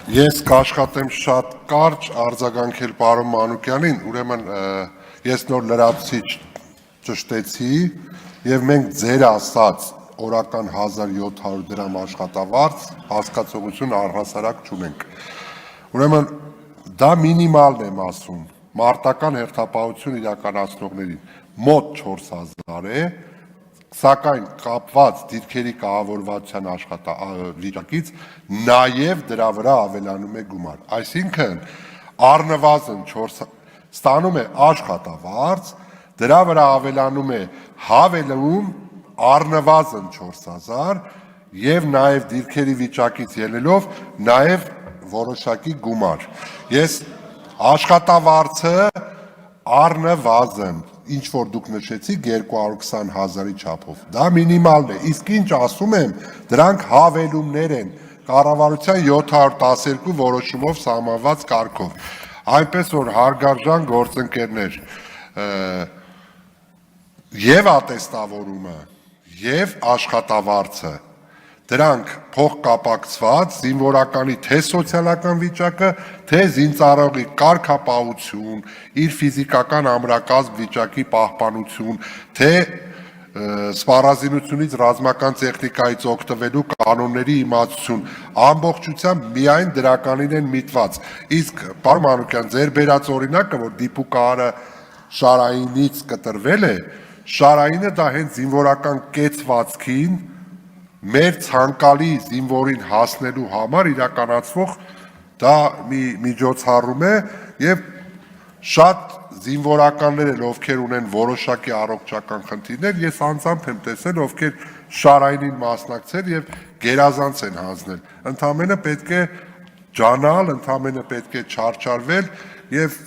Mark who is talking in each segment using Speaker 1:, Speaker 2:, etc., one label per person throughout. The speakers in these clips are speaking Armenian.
Speaker 1: Ես կաշխատեմ շատ կարճ արձագանքել պարոն Մանուկյանին, ուրեմն ես նոր լրացուցիչ ճշտեցի եւ մենք ձեր ասած օրական 1700 դրամ աշխատավարձ հասկացողություն առհասարակ չունենք։ Ուրեմն դա մինիմալն եմ ասում, մարտական հերթապահություն իրականացնողներին մոտ 4000 է, սակայն կապված դիրքերի կահավորվածության վիճակից նաև դրա վրա ավելանում է գումար։ Այսինքն առնվազն 4 ստանում է աշխատավարձ, դրա վրա ավելանում է հավելում առնվազն 4000 եւ նաև դիրքերի վիճակից ելնելով նաև որոշակի գումար։ Ես աշխատավարձը առնվազն ինչ որ դուք նշեցիք 220,000-ի չափով, դա մինիմալն է, իսկ ինչ ասում եմ, դրանք հավելումներ են կառավարության 712 որոշումով սահմանված կարգով, այնպես որ հարգարժան գործընկերներ, եւ ատեստավորումը, եւ աշխատավարձը, դրանք փոխկապակցված զինվորականի թե սոցիալական վիճակը, թե զինծառայողի կարգապահություն, իր ֆիզիկական ամրակազմ վիճակի պահպանություն, թե սպառազինությունից ռազմական տեխնիկայից օգտվելու կանոնների իմացություն, ամբողջությամբ միայն դրականին են միտված։ Իսկ պարոն Մանուկյան, ձեր բերած օրինակը, որ դիպուկահարը Շարայինից կտրվել է, Շարայինը դա հենց զինվորական կեցվածքին մեր ցանկալի զինվորին հասնելու համար իրականացվող դա մի միջոցառում է եւ շատ զինվորականներ են ովքեր ունեն որոշակի առողջական խնդիրներ, ես անձամբ եմ տեսել ովքեր Շարայինին մասնակցել եւ գերազանց են հանձնել։ Ընդամենը պետք է ջանալ, ընդամենը պետք է չարչարվել եւ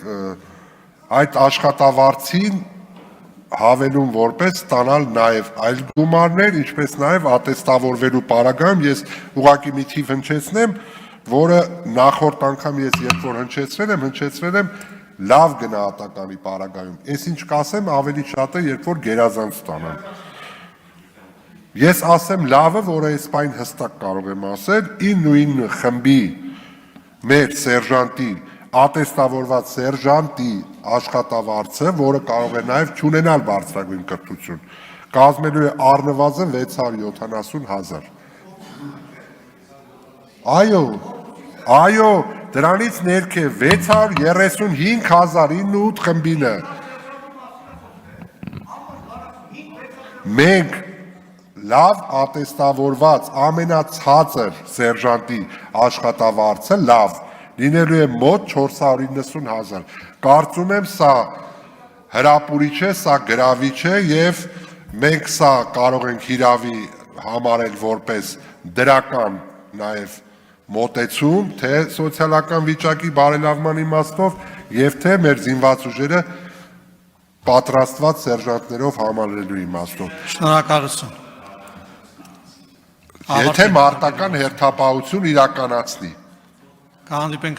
Speaker 1: այդ աշխատավարձին հավելում որպես ստանալ նաև այլ գումարներ, ինչպես նաև ատեստավորվելու պարագայում ես ուղղակի մի թիվ հնչեցնեմ, որը նախորդ անգամ ես երբ որ հնչեցրել եմ լավ գնահատականի պարագայում։ Ես ինչ կասեմ, ավելի շատ է, երբ որ գերազանց ստանամ։ Ես ասեմ լավը, որը այս պայն հստակ կարող եմ ասել, 9 խմբի մեր սերժանտի ատեստավորված սերժանտի աշխատավարձը, որը կարող է նաև չունենալ բարձրագույն կրթություն, կազմելու է առնվազն 670,000։ Այո, դրանից ներքև 635,000 խմբինը։ Մենք լավ ատեստավորված ամենացածր սերժանտի աշխատավարձը լավ լինելու է մոտ 490,000։ Կարծում եմ սա հրապուրիչ է, սա գրավիչ է եւ մենք սա կարող ենք հիրավի համարել որպես դրական նաեւ մոտեցում, թե սոցիալական վիճակի բարելավման իմաստով եւ թե մեր զինված ուժերը պատրաստված սերժանտներով համալրելու իմաստով։
Speaker 2: Շնորհակալություն։
Speaker 1: Եթե մարտական հերթապահություն իրականացնի։
Speaker 2: Կհանդիպենք